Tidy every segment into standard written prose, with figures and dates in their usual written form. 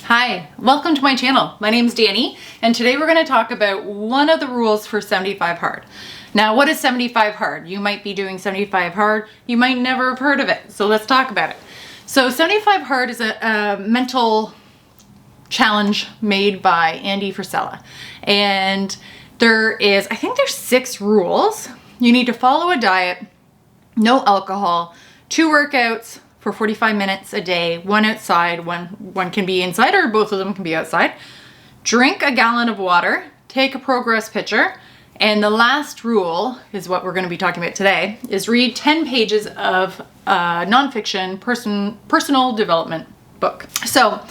Hi, welcome to my channel. My name's Danny, and today we're going to talk about one of the rules for 75 hard. Now, what is 75 hard? You might be doing 75 hard, you might never have heard of it, so let's talk about it. So 75 hard is a mental challenge made by Andy Frisella, and I think there's 6 rules. You need to follow a diet, no alcohol, 2 workouts for 45 minutes a day, 1 outside, one can be inside, or both of them can be outside. Drink a gallon of water, take a progress picture, and the last rule is what we're going to be talking about today, is read 10 pages of nonfiction personal development book. So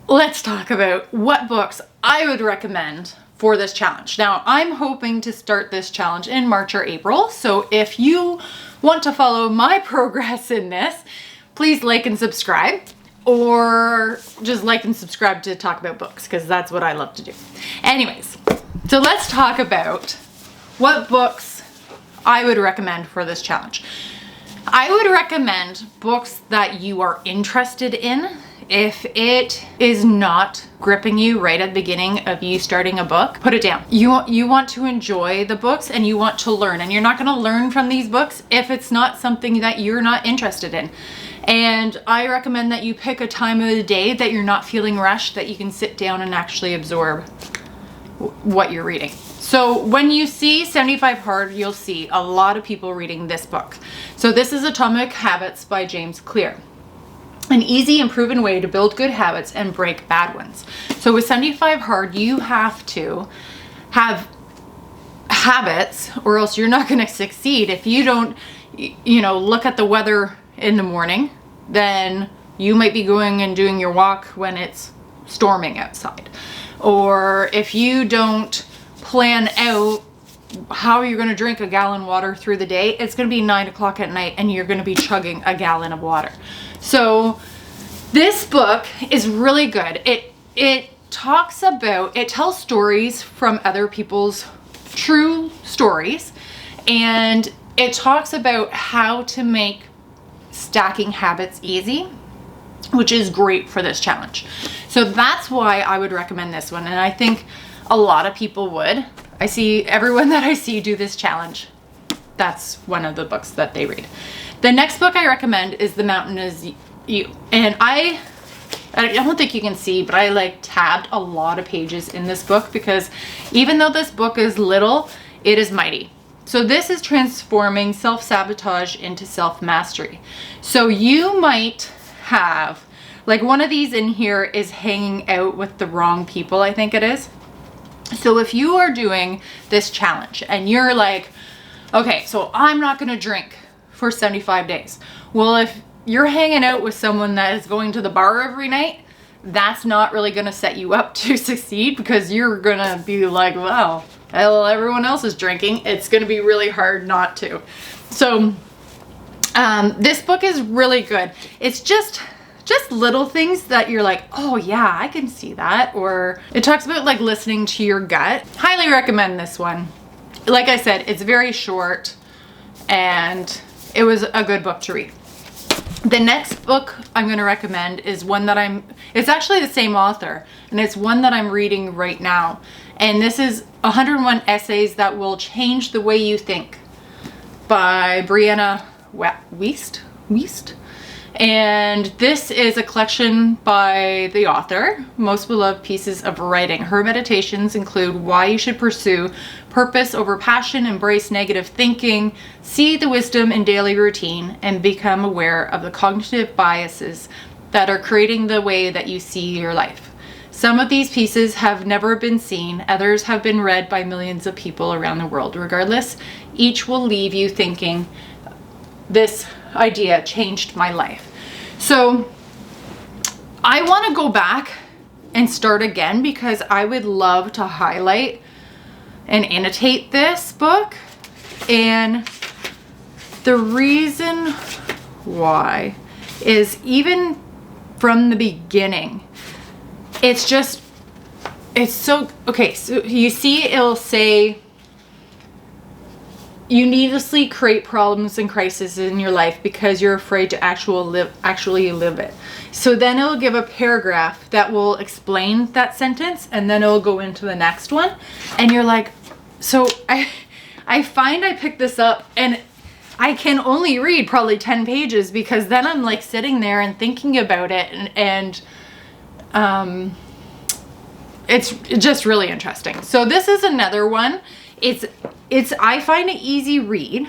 let's talk about what books I would recommend for this challenge. Now, I'm hoping to start this challenge in March or April, so if you want to follow my progress in this, please like and subscribe, or just like and subscribe to talk about books, because that's what I love to do. Anyways, so let's talk about what books I would recommend for this challenge. I would recommend books that you are interested in. If it is not gripping you right at the beginning of you starting a book, put it down. You want to enjoy the books and you want to learn, and you're not going to learn from these books if it's not something that you're not interested in. And I recommend that you pick a time of the day that you're not feeling rushed, that you can sit down and actually absorb what you're reading. So when you see 75 Hard, you'll see a lot of people reading this book. So this is Atomic Habits by James Clear. An easy and proven way to build good habits and break bad ones. So with 75 Hard, you have to have habits, or else you're not going to succeed. If you don't, look at the weather in the morning, then you might be going and doing your walk when it's storming outside. Or if you don't plan out how you're going to drink a gallon of water through the day, it's going to be 9 o'clock at night and you're going to be chugging a gallon of water. So this book is really good. It tells stories from other people's true stories, and it talks about how to make stacking habits easy, which is great for this challenge. So that's why I would recommend this one, and I think a lot of people would. I see everyone that I see do this challenge, that's one of the books that they read. The next book I recommend is The Mountain Is You. And I don't think you can see, but I tabbed a lot of pages in this book, because even though this book is little, it is mighty. So this is transforming self-sabotage into self-mastery. So you might have, one of these in here is hanging out with the wrong people, I think it is. So if you are doing this challenge and you're like, okay, so I'm not going to drink for 75 days. Well, if you're hanging out with someone that is going to the bar every night, that's not really going to set you up to succeed, because you're going to be like, wow, well, everyone else is drinking. It's going to be really hard not to. So this book is really good. It's just little things that you're like, oh yeah, I can see that. Or it talks about listening to your gut. Highly recommend this one. Like I said, it's very short and it was a good book to read. The next book I'm going to recommend is one that it's actually the same author, and it's one that I'm reading right now. And this is 101 Essays That Will Change the Way You Think by Brianna Wiest. And this is a collection by the author, Most Beloved Pieces of Writing. Her meditations include why you should pursue purpose over passion, embrace negative thinking, see the wisdom in daily routine, and become aware of the cognitive biases that are creating the way that you see your life. Some of these pieces have never been seen, others have been read by millions of people around the world. Regardless, each will leave you thinking, this idea changed my life. So I want to go back and start again, because I would love to highlight and annotate this book. And the reason why is, even from the beginning, it's so, okay, so you see it'll say you needlessly create problems and crises in your life because you're afraid to actually live it. So then it'll give a paragraph that will explain that sentence, and then it'll go into the next one. And you're like, so I find I picked this up and I can only read probably 10 pages because then I'm like sitting there and thinking about it, and it's just really interesting. So this is another one. I find it easy read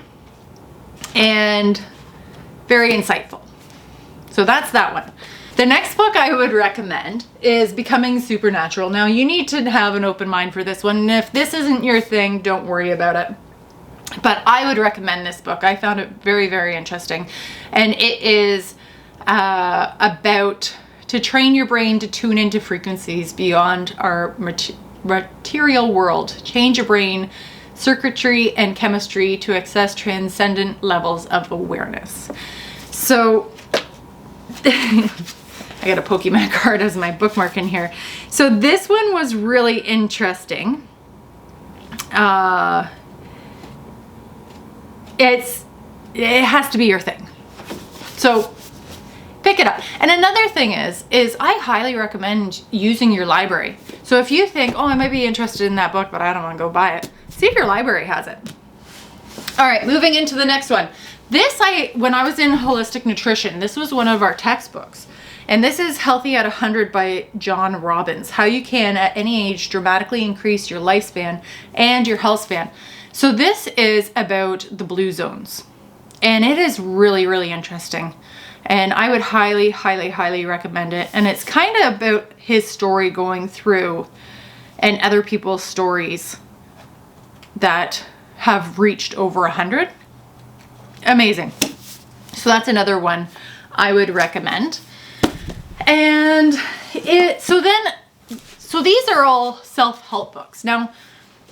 and very insightful. So that's that one. The next book I would recommend is Becoming Supernatural. Now you need to have an open mind for this one. And if this isn't your thing, don't worry about it. But I would recommend this book. I found it very, very interesting. And it is about to train your brain to tune into frequencies beyond our material world. Change your brain circuitry and chemistry to access transcendent levels of awareness. So I got a Pokemon card as my bookmark in here. So this one was really interesting. It has to be your thing. So pick it up. And another thing is I highly recommend using your library. So if you think, oh, I might be interested in that book, but I don't want to go buy it, see if your library has it. All right, moving into the next one. When I was in holistic nutrition, this was one of our textbooks. And this is Healthy at 100 by John Robbins. How you can at any age dramatically increase your lifespan and your health span. So this is about the blue zones. And it is really, really interesting. And I would highly, highly, highly recommend it. And it's kind of about his story going through and other people's stories that have reached over 100. Amazing. So that's another one I would recommend. And so these are all self-help books. Now,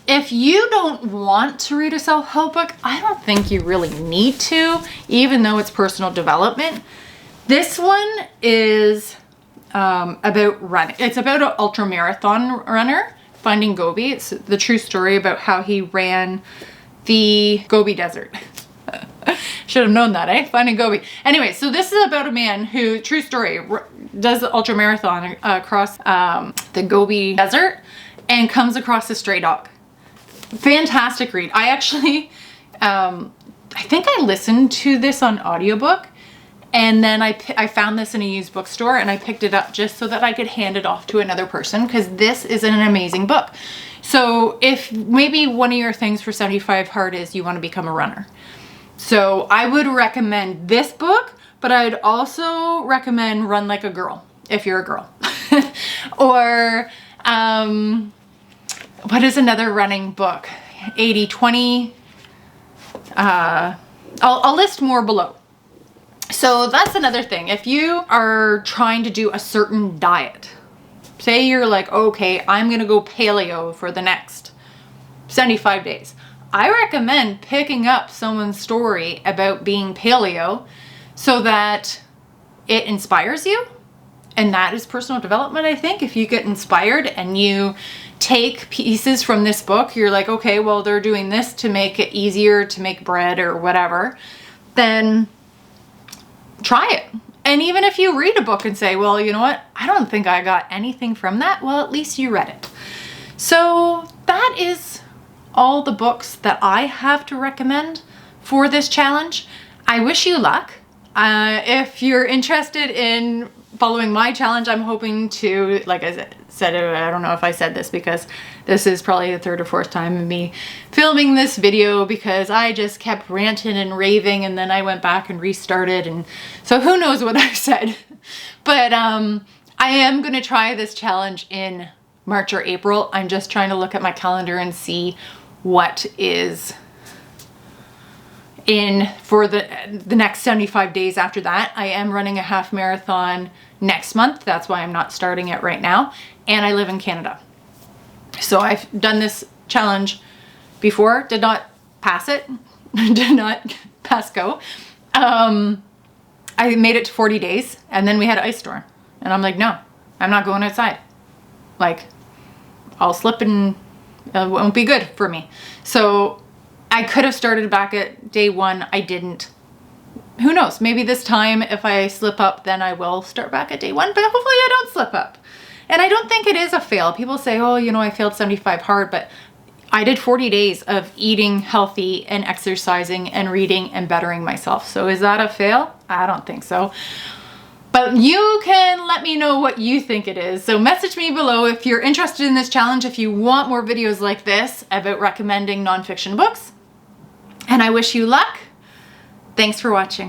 if you don't want to read a self-help book, I don't think you really need to, even though it's personal development. This one is about running. It's about an ultra marathon runner, Finding Gobi. It's the true story about how he ran the Gobi Desert. Should have known that, eh? Finding Gobi. Anyway, so this is about a man who, true story, does the ultra marathon across the Gobi Desert and comes across a stray dog. Fantastic read. I actually, I think I listened to this on audiobook, and then I found this in a used bookstore and I picked it up just so that I could hand it off to another person, because this is an amazing book. So if maybe one of your things for 75 Hard is you want to become a runner. So I would recommend this book, but I'd also recommend Run Like a Girl, if you're a girl. Or, what is another running book? 80-20. I'll list more below. So that's another thing. If you are trying to do a certain diet, say you're like, okay, I'm going to go paleo for the next 75 days. I recommend picking up someone's story about being paleo so that it inspires you. And that is personal development, I think. If you get inspired and you take pieces from this book, you're like, okay, well, they're doing this to make it easier to make bread or whatever, then try it. And even if you read a book and say, well, you know what, I don't think I got anything from that, well, at least you read it. So that is all the books that I have to recommend for this challenge. I wish you luck. If you're interested in following my challenge, I'm hoping to, like I said, I don't know if I said this because this is probably the third or fourth time of me filming this video, because I just kept ranting and raving and then I went back and restarted, and so who knows what I said. But I am going to try this challenge in March or April. I'm just trying to look at my calendar and see what is in for the next 75 days after that. I am running a half marathon next month. That's why I'm not starting it right now. And I live in Canada. So I've done this challenge before, did not pass it, did not pass go. I made it to 40 days and then we had an ice storm. And I'm like, no, I'm not going outside. Like, I'll slip and it won't be good for me. So I could have started back at day 1. I didn't. Who knows? Maybe this time if I slip up, then I will start back at day 1, but hopefully I don't slip up. And I don't think it is a fail. People say, oh, you know, I failed 75 hard, but I did 40 days of eating healthy and exercising and reading and bettering myself. So is that a fail? I don't think so. But you can let me know what you think it is. So message me below if you're interested in this challenge, if you want more videos like this about recommending nonfiction books. And I wish you luck. Thanks for watching.